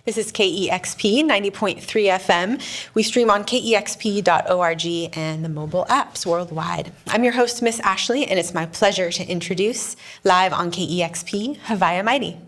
This is KEXP 90.3 FM. We stream on KEXP.org and the mobile apps worldwide. I'm your host, Miss Ashley, and it's my pleasure to introduce, live on KEXP, Haviah Mighty.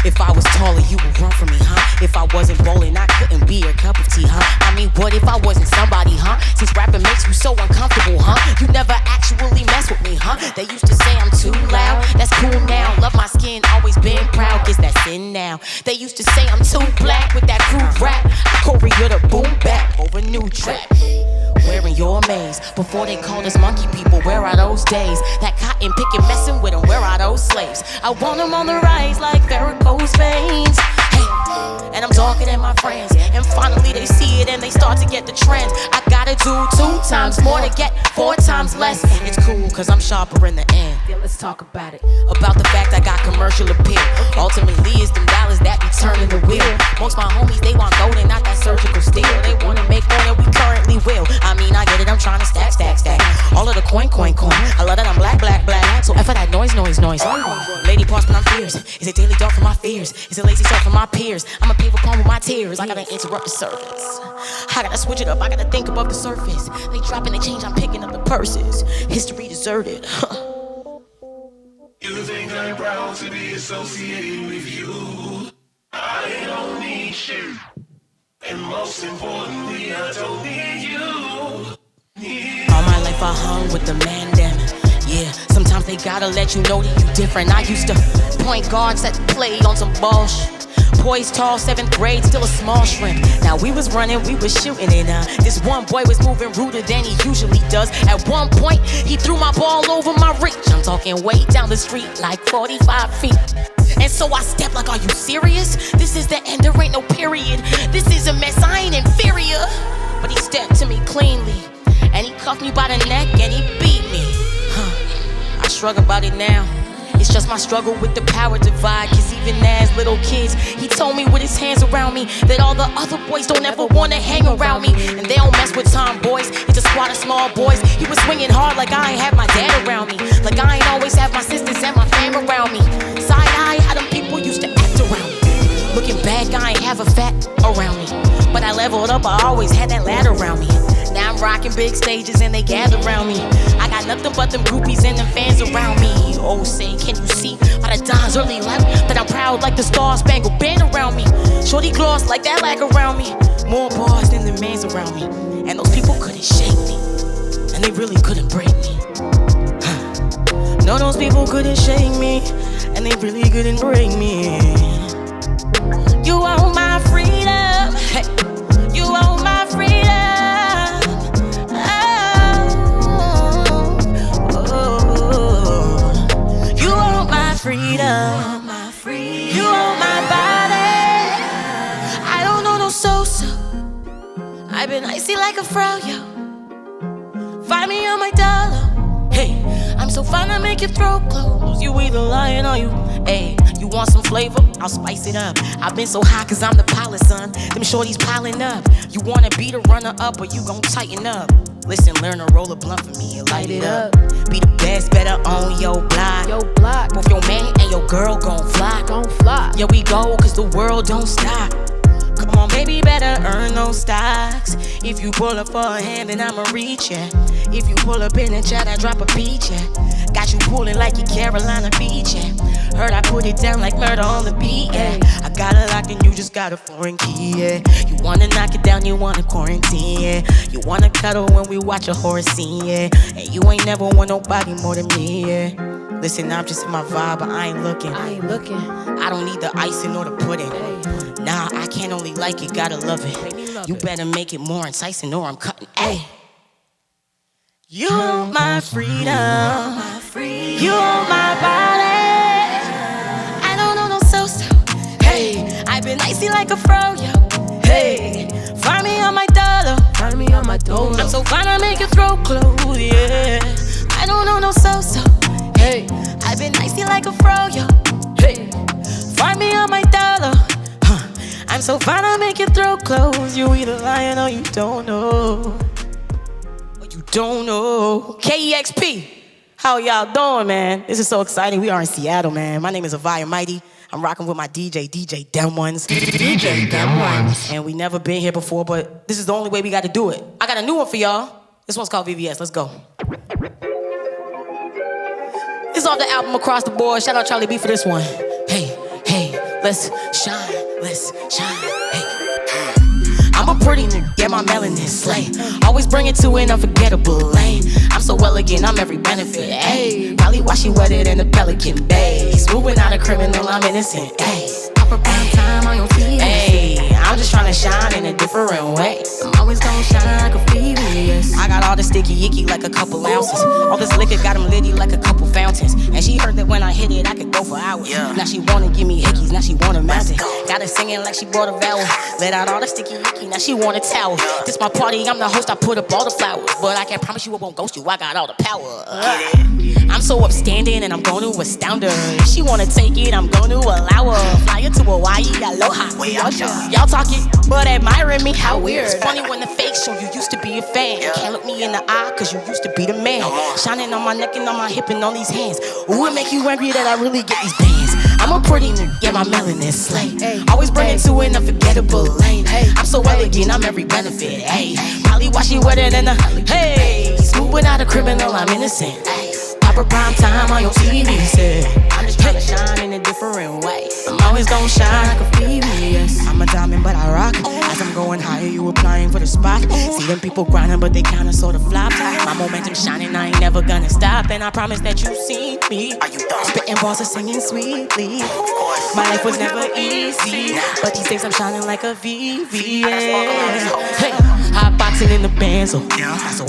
If I was taller, you would run from me, huh? If I wasn't bowling, I couldn't be your cup of tea, huh? I mean, what if I wasn't somebody, huh? Since rapping makes you so uncomfortable, huh? You never actually mess with me, huh? They used to say I'm too loud, that's cool now. Love my skin, always been proud, guess that's in now. They used to say I'm too black with that crude rap. I choreo the boom back over new trap. Wearing your maze before they called us monkey people. Where are those days? That cotton picking, messing with them. Where are those slaves? I want them on the rise like varicose veins. Hey, and I'm talking to my friends, and finally they see it and they start to get the trend. I gotta do 2 times more to get 4 times less. It's cool cause I'm sharper in the end. Yeah, let's talk about it. About the fact I got commercial appeal. Ultimately it's them dollars that be turning the wheel. Most my homies they want gold and not that surgical steel. They wanna make more than we currently will. I mean I get it, I'm trying to stack. All of the coin. I love that I'm black. So F for that noise. Lady parts when I'm fierce. Is it daily dark for my fears? Is it lazy talk for my peers? I'ma pave a poem with my tears. I gotta interrupt the service. I gotta switch it up, I gotta think above the surface. They drop and they change, I'm picking up the purses. History deserted. You think I'm proud to be associated with you? I don't need you. And most importantly, I don't need you. All my life I hung with the man them. Yeah, sometimes they gotta let you know that you different. I used to point guard, set the play on some ball shit. Poised tall, 7th grade, still a small shrimp. Now we was running, we was shooting it. This one boy was moving ruder than he usually does. At one point, he threw my ball over my reach. I'm talking way down the street, like 45 feet. And so I stepped like, are you serious? This is the end, there ain't no period. This is a mess, I ain't inferior. But he stepped to me cleanly, and he cuffed me by the neck and he beat me. I shrug about it now. It's just my struggle with the power divide. Cause even as little kids, he told me with his hands around me that all the other boys don't ever wanna hang around me. And they don't mess with tomboys, it's a squad of small boys. He was swinging hard like I ain't had my dad around me. Like I ain't always have my sisters and my fam around me. Side eye, how them people used to act around me. Looking back, I ain't have a fat around me. But I leveled up, I always had that ladder around me. Now I'm rocking big stages and they gather around me. I got nothing but them groupies and them fans around me. Oh, say, can you see by the dawn's early light that I'm proud like the Star-Spangled Band around me? Shorty gloss like that lack around me. More bars than the mans around me. And those people couldn't shake me, and they really couldn't break me. No, those people couldn't shake me, and they really couldn't break me. You want my freedom, hey. You want my freedom. Freedom, my freedom. You own my body. I don't know no so-so. I've been icy like a froyo. Find me on my dollar. Hey, I'm so fine I make your throat close. You either lying or you, hey. You want some flavor? I'll spice it up. I've been so high cause I'm the pilot, son. Them shorties piling up. You wanna be the runner up or you gon' tighten up? Listen, learn to roll a blunt for me and light it up. Be the best, better on your block. Both your man and your girl gon' fly. Yeah, we go cause the world don't stop. Come on, baby, better earn those stocks. If you pull up for a hand, then I'ma reach ya. If you pull up in the chat, I drop a peach, yeah. Got you pulling like you Carolina Beach, yeah. Heard I put it down like murder on the beat, yeah. I got it locked and you just got a foreign key, yeah. You wanna knock it down, you wanna quarantine, yeah. You wanna cuddle when we watch a horror scene, yeah. And you ain't never want nobody more than me, yeah. Listen, I'm just in my vibe, but I ain't looking. I don't need the icing or the pudding. Nah, I can't only like it, gotta love it. You better make it more enticing or I'm cutting. Ay. You want my freedom. You want my body. I don't know no so-so. Hey, I've been icy like a froyo. Hey, find me on my dollar. I'm so fine I make your throat close, yeah. I don't know I've been icy like a froyo. Hey, find me on my dollar. I'm so fine, I make your throat close. You either lying or you don't know. Or you don't know. KEXP, how y'all doing, man? This is so exciting. We are in Seattle, man. My name is Haviah Mighty. I'm rocking with my DJ Dem Ones. DJ Dem Ones. And we never been here before, but this is the only way we got to do it. I got a new one for y'all. This one's called VVS. Let's go. This is off the album Across the Board. Shout out Charlie B for this one. Hey, let's shine, hey. I'm a pretty nigga, yeah, my melanin slay. Always bring it to an unforgettable lane. I'm so elegant, I'm every benefit, ayy. Probably why she wetter than the Pelican Bay. Smoothing out a criminal, I'm innocent, ayy. Proper prime time on your TV, ayy. I'm just tryna shine in a different way. I'm always gonna shine like a VVS. I got all the sticky icky like a couple ounces. All this liquor got them litty like a couple fountains. And she heard that when I hit it, I could go for hours. Now she wanna give me hickeys, now she wanna mount it. Got her singing like she brought a vowel. Let out all the sticky icky, now she want a towel. This my party, I'm the host, I put up all the flowers. But I can't promise you it won't ghost you, I got all the power. I'm so upstanding and I'm gonna astound her. If she wanna take it, I'm gonna allow her. Fly her to Hawaii, aloha. Y'all talking, but admiring me, how weird. It's funny when the fake show you used to be a fan. Can't look me in the eye, cause you used to be the man. Shining on my neck and on my hip and on these hands. Ooh, it make you angry that I really get these bands. I'm a pretty nigga, yeah, my melanin slay. Always bring it to an unforgettable lane. I'm so elegant, I'm every benefit, ayy. Probably why she wetter than a, hey. Smooth without a criminal, I'm innocent, ayy. Proper prime time on your TV set. I'm just tryna shine in a different way. I'm always gonna shine like a VVS. I'm a diamond, but I rock. As I'm going higher, you applying for the spot. See them people grinding, but they kinda sorta flop. My momentum shining, I ain't never gonna stop. And I promise that you see me. Spitting balls and singing sweetly. My life was never easy, but these days I'm shining like a VVS. Hey, hot boxing in the band, so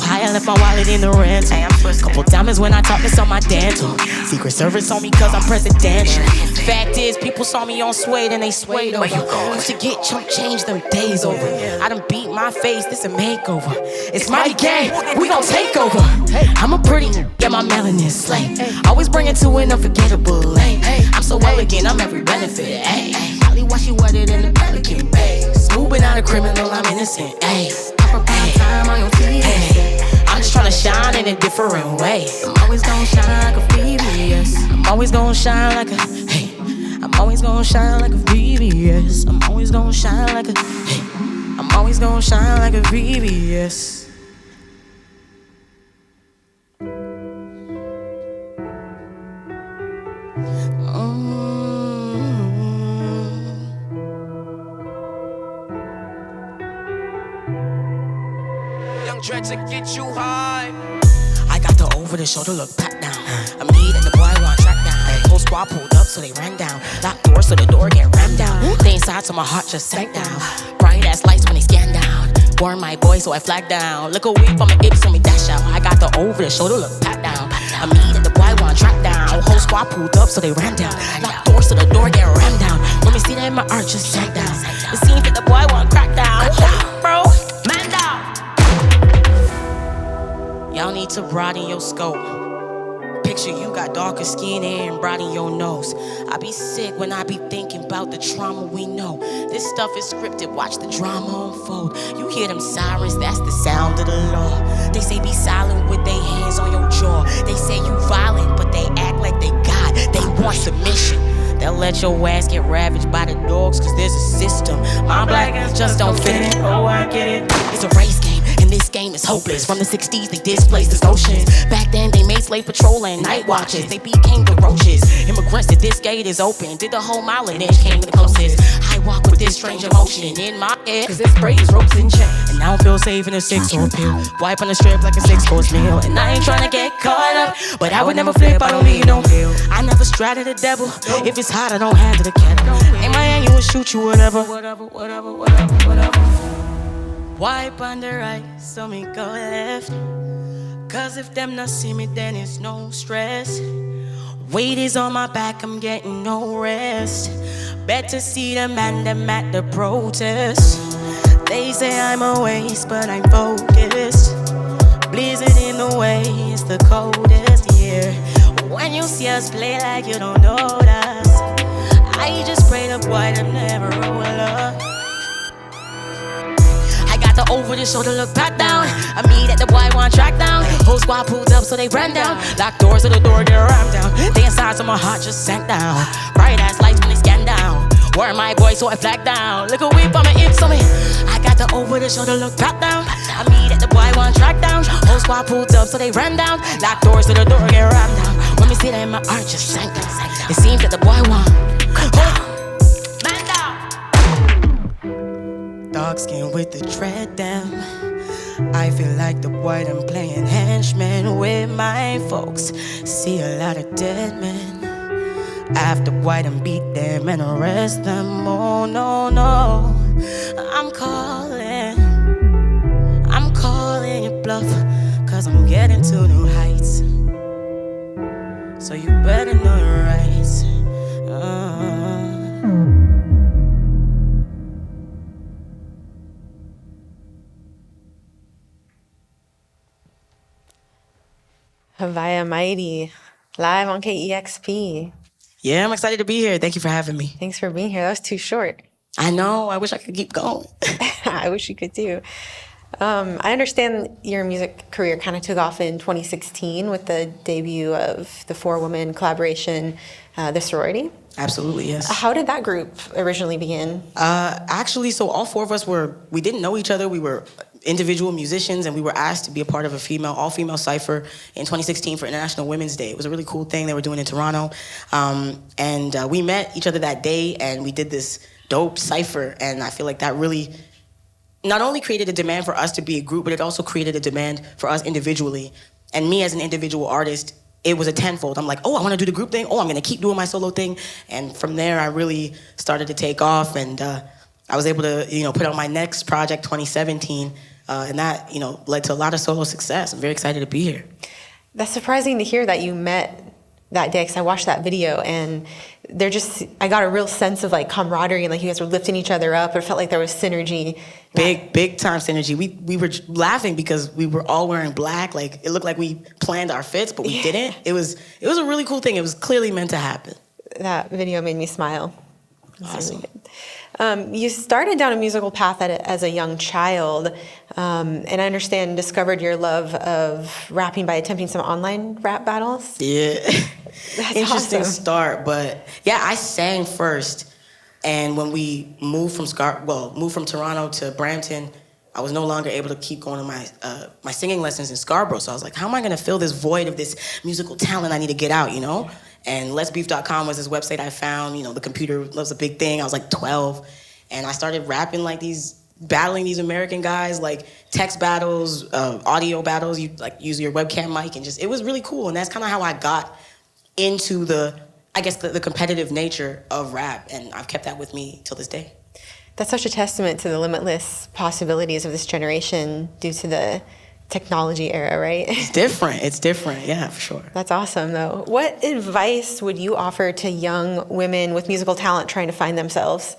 high I left my wallet in the rental. Couple diamonds when I talk, it's on my dental. Secret Service on me cause I'm presidential. Fact is, people saw me on Sway, then they swayed over. Used to get chump change, them days over. I done beat my face, this a makeover. It's mighty gang, we gon' take over. I'm a pretty nigga, yeah, my melanin slay. Always bring it to an unforgettable lane. I'm so elegant, I'm every benefit, ayy. Probably why she wetter than the Pelican Bay. Smoothing out a criminal, I'm innocent, ayy. Proper prime time on your TV. I'm just tryna shine in a different way. I'm always gonna shine like a VVS. I'm always gonna shine like a, hey. I'm always gonna shine like a VVS. I'm always gonna shine like a, hey. I'm always gonna shine like a VVS. Try to get you high. I got the over the shoulder look pat down. I'm neat and the boy want track down. Whole squad pulled up so they ran down. Locked doors so the door get rammed down. They inside so my heart just sank down. Bright ass lights when they scan down. Born my boy so I flag down. Look a whip on my hips so me dash out. I got the over the shoulder look pat down. I'm neat and the boy want track down. Whole squad pulled up so they ran down. Locked doors so the door get rammed down. When me see that my heart just sank down. It seems that the boy want crack down. Bro, man down. Y'all need to broaden your scope. Picture you got darker skin and broaden your nose. I be sick when I be thinking about the trauma we know. This stuff is scripted, watch the drama unfold. You hear them sirens, that's the sound of the law. They say be silent with their hands on your jaw. They say you violent, but they act like they God. They want submission. They'll let your ass get ravaged by the dogs, cause there's a system. My black ass just don't fit it. Oh, I get it. It's a race game, and this game is hopeless. From the 60s, they displaced the oceans. Back then, they made slave patrol and night watches. They became the roaches. Immigrants said this gate is open. Did the whole mile and then came the closest. I walk with this strange emotion in my head, cause it's sprays, ropes, and chains. And I don't feel safe in a 6-or pill. Wipe on the strip like a 6-course meal. And I ain't tryna get caught up, but I would never flip, I don't need no pill. I never straddle the devil. If it's hot, I don't handle the kettle. Ain't my annual, shoot you, whatever. Wipe on the right, so me go left. Cause if them not see me, then it's no stress. Weight is on my back, I'm getting no rest. Better see them and them at the protest. They say I'm a waste, but I'm focused. Blizzard in the way, it's the coldest year. When you see us play like you don't know us, I just pray the boy them never roll up. I got the over the shoulder look back down. I mean that the boy want track down. Whole squad pulled up so they ran down. Locked doors to the door, they rammed down. They inside so my heart just sank down. Bright ass lights when they scan down. Where my boy so I flag down. Look a whip on my hips on me. I got the over the shoulder look back down. I mean that the boy want track down. Whole squad pulled up so they ran down. Locked doors to the door, get rammed down. When me see that my heart just sank down. It seems that the boy want man down. Dark skin with the dread them. I feel like the boy them playing henchman with my folks. See a lot of dead men. After boy them beat them and arrest them. Oh no, no. I'm calling your bluff. Cause I'm getting to new heights. So you better know your rights. Haviah Mighty, live on KEXP. Yeah, I'm excited to be here. Thank you for having me. Thanks for being here. That was too short. I know. I wish I could keep going. I wish you could too. I understand your music career kind of took off in 2016 with the debut of the four-woman collaboration, The Sorority. Absolutely, yes. How did that group originally begin? Actually, so all four of us we didn't know each other. We were individual musicians, and we were asked to be a part of a all-female cypher in 2016 for International Women's Day. It was a really cool thing they were doing in Toronto. And we met each other that day, and we did this dope cypher, and I feel like that really not only created a demand for us to be a group, but it also created a demand for us individually. And me as an individual artist, it was a tenfold. I'm like, oh, I want to do the group thing. Oh, I'm going to keep doing my solo thing. And from there, I really started to take off, and I was able to, put out my next project, 2017, and that, led to a lot of solo success. I'm very excited to be here. That's surprising to hear that you met that day, because I watched that video, and I got a real sense of like camaraderie, and like you guys were lifting each other up. It felt like there was synergy. Big time synergy. We were laughing because we were all wearing black. Like it looked like we planned our fits, but we didn't. It was a really cool thing. It was clearly meant to happen. That video made me smile. Awesome. Really good. You started down a musical path as a young child, and I understand discovered your love of rapping by attempting some online rap battles. Yeah. That's Interesting awesome. start, but yeah, I sang first. And when we moved from Toronto to Brampton, I was no longer able to keep going to my singing lessons in Scarborough. So I was like, how am I going to fill this void of this musical talent I need to get out, And letsbeef.com was this website I found. The computer was a big thing. I was like 12. And I started rapping battling these American guys, like text battles, audio battles. You use your webcam mic, and it was really cool. And that's kind of how I got into the competitive nature of rap. And I've kept that with me till this day. That's such a testament to the limitless possibilities of this generation due to the technology era, right? It's different, yeah, for sure. That's awesome, though. What advice would you offer to young women with musical talent trying to find themselves?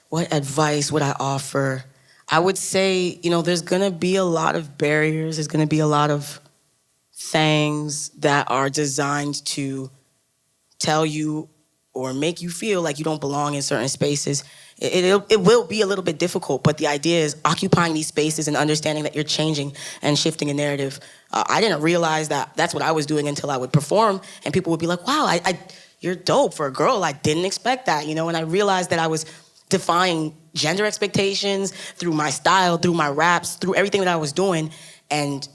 What advice would I offer? I would say, there's going to be a lot of barriers. There's going to be a lot of things that are designed to tell you or make you feel like you don't belong in certain spaces. It will be a little bit difficult, but the idea is occupying these spaces and understanding that you're changing and shifting a narrative. I didn't realize that that's what I was doing until I would perform, and people would be like, wow, you're dope for a girl. I didn't expect that, And I realized that I was defying gender expectations through my style, through my raps, through everything that I was doing. And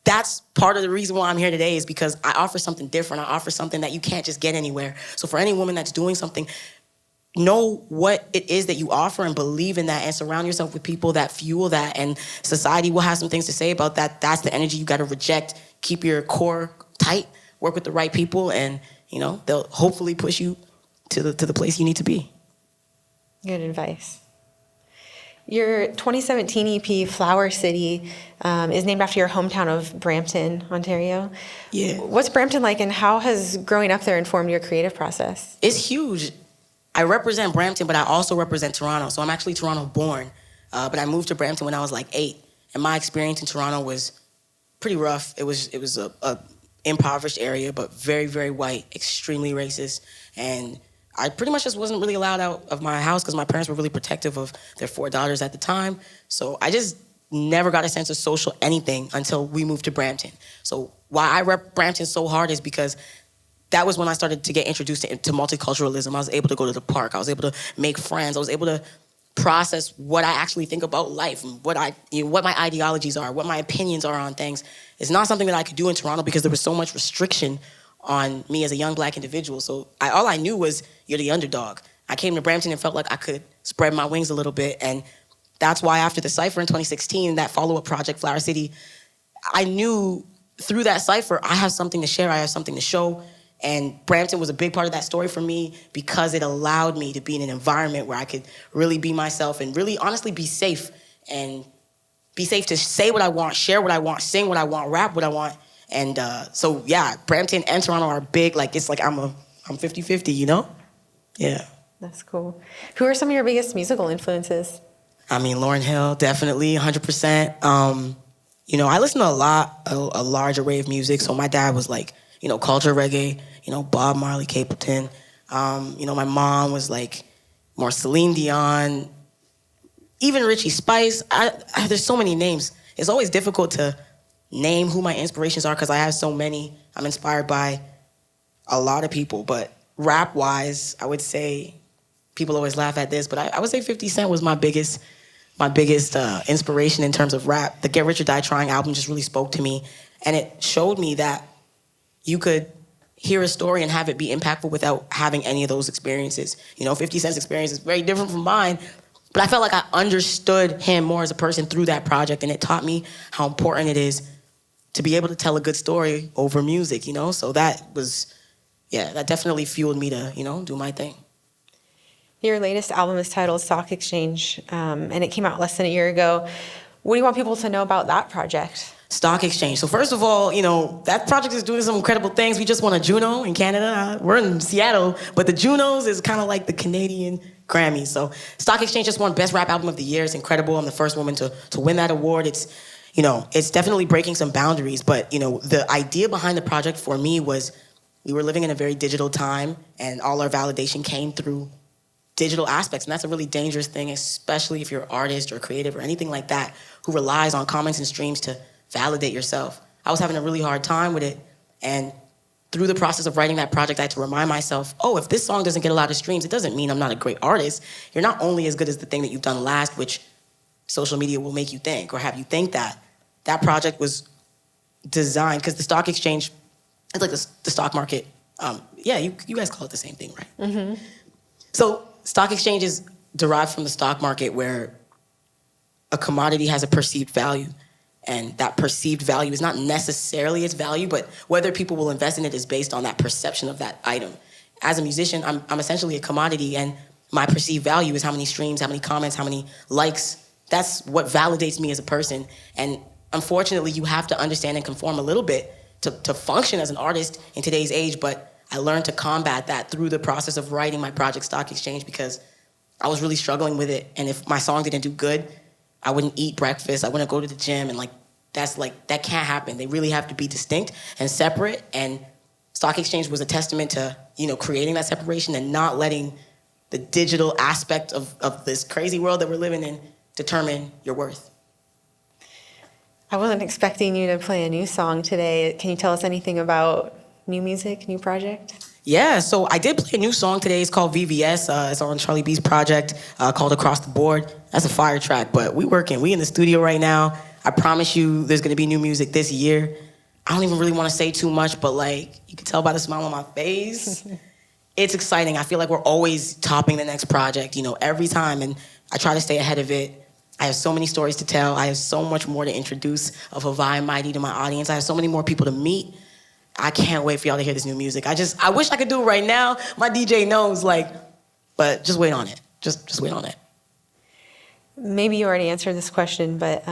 that's part of the reason why I'm here today, is because I offer something different. I offer something that you can't just get anywhere. So for any woman that's doing something, know what it is that you offer and believe in that, and surround yourself with people that fuel that. And society will have some things to say about that. That's the energy you got to reject. Keep your core tight, work with the right people, and they'll hopefully push you to the place you need to be. Good advice. Your 2017 EP, Flower City, is named after your hometown of Brampton, Ontario. Yeah. What's Brampton like, and how has growing up there informed your creative process? It's huge. I represent Brampton, but I also represent Toronto. So I'm actually Toronto-born, but I moved to Brampton when I was like 8, and my experience in Toronto was pretty rough. It was a impoverished area, but very, very white, extremely racist. And I pretty much just wasn't really allowed out of my house because my parents were really protective of their 4 daughters at the time. So I just never got a sense of social anything until we moved to Brampton. So why I rep Brampton so hard is because that was when I started to get introduced to multiculturalism. I was able to go to the park. I was able to make friends. I was able to process what I actually think about life and what my ideologies are, what my opinions are on things. It's not something that I could do in Toronto because there was so much restriction on me as a young black individual. So all I knew was you're the underdog. I came to Brampton and felt like I could spread my wings a little bit. And that's why after the Cypher in 2016, that follow-up project, Flower City, I knew through that Cypher, I have something to share, I have something to show. And Brampton was a big part of that story for me because it allowed me to be in an environment where I could really be myself and really honestly be safe and be safe to say what I want, share what I want, sing what I want, rap what I want. And so, yeah, Brampton and Toronto are big. Like, it's like I'm 50-50, you know? Yeah. That's cool. Who are some of your biggest musical influences? I mean, Lauryn Hill, definitely, 100%. You know, I listen to a large array of music. So my dad was like, you know, culture reggae, you know, Bob Marley, Capleton. You know, my mom was like more Celine Dion, even Richie Spice. There's so many names. It's always difficult to name who my inspirations are because I have so many. I'm inspired by a lot of people, but rap-wise, I would say, people always laugh at this, but I would say 50 Cent was my biggest inspiration in terms of rap. The Get Rich or Die Trying album just really spoke to me, and it showed me that you could hear a story and have it be impactful without having any of those experiences. You know, 50 Cent's experience is very different from mine, but I felt like I understood him more as a person through that project, and it taught me how important it is to be able to tell a good story over music, you know? So that definitely fueled me to, you know, do my thing. Your latest album is titled Stock Exchange, and it came out less than a year ago. What do you want people to know about that project? Stock Exchange. So first of all, you know, that project is doing some incredible things. We just won a Juno in Canada. We're in Seattle, but the Junos is kind of like the Canadian Grammys. So Stock Exchange just won Best Rap Album of the Year. It's incredible. I'm the first woman to win that award. It's, you know, it's definitely breaking some boundaries. But, you know, the idea behind the project for me was we were living in a very digital time, and all our validation came through digital aspects. And that's a really dangerous thing, especially if you're an artist or creative or anything like that who relies on comments and streams to validate yourself. I was having a really hard time with it. And through the process of writing that project, I had to remind myself, oh, if this song doesn't get a lot of streams, it doesn't mean I'm not a great artist. You're not only as good as the thing that you've done last, which social media will make you think or have you think that. That project was designed, because the stock exchange, it's like the stock market. You guys call it the same thing, right? Mm-hmm. So stock exchange is derived from the stock market, where a commodity has a perceived value. And that perceived value is not necessarily its value, but whether people will invest in it is based on that perception of that item. As a musician, I'm essentially a commodity, and my perceived value is how many streams, how many comments, how many likes. That's what validates me as a person. And unfortunately, you have to understand and conform a little bit to function as an artist in today's age, but I learned to combat that through the process of writing my project Stock Exchange, because I was really struggling with it. And if my song didn't do good, I wouldn't eat breakfast, I wouldn't go to the gym, and that can't happen. They really have to be distinct and separate, and Stock Exchange was a testament to, you know, creating that separation and not letting the digital aspect of this crazy world that we're living in determine your worth. I wasn't expecting you to play a new song today. Can you tell us anything about new music, new project? Yeah, so I did play a new song today. It's called VVS. It's on Charlie B's project called Across the Board. That's a fire track, but we working. We in the studio right now. I promise you there's going to be new music this year. I don't even really want to say too much, but like, you can tell by the smile on my face. It's exciting. I feel like we're always topping the next project, you know, every time, and I try to stay ahead of it. I have so many stories to tell. I have so much more to introduce of Haviah and Mighty to my audience. I have so many more people to meet. I can't wait for y'all to hear this new music. I wish I could do it right now. My DJ knows, but just wait on it. Just wait on it. Maybe you already answered this question, but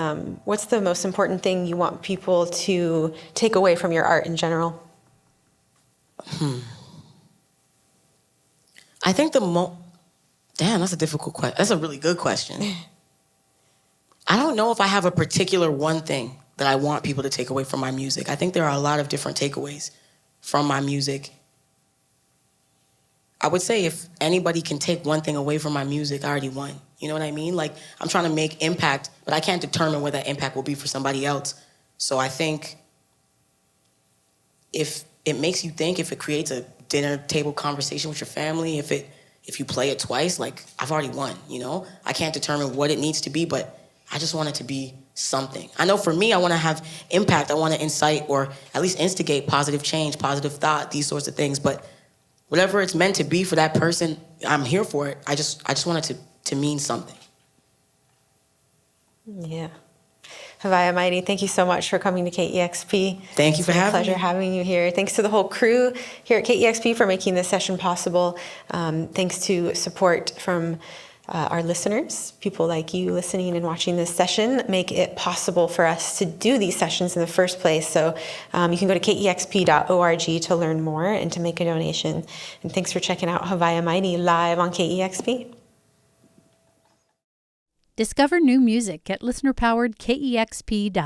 what's the most important thing you want people to take away from your art in general? I think damn, that's a difficult question. That's a really good question. I don't know if I have a particular one thing. that I want people to take away from my music. I think there are a lot of different takeaways from my music. I would say if anybody can take one thing away from my music, I already won. You know what I mean? Like, I'm trying to make impact, but I can't determine what that impact will be for somebody else. So I think if it makes you think, if it creates a dinner table conversation with your family, if you play it twice, like, I've already won, you know? I can't determine what it needs to be, but I just want it to be something. I know for me, I want to have impact. I want to incite or at least instigate positive change, positive thought, these sorts of things. But whatever it's meant to be for that person, I'm here for it. I just want it to mean something. Yeah. Haviah Mighty, thank you so much for coming to KEXP. Thank you for having me. It's a pleasure having you here. Thanks to the whole crew here at KEXP for making this session possible. Thanks to support from our listeners, people like you listening and watching this session make it possible for us to do these sessions in the first place. So you can go to kexp.org to learn more and to make a donation. And thanks for checking out Haviah Mighty live on KEXP. Discover new music at listener-powered KEXP.org.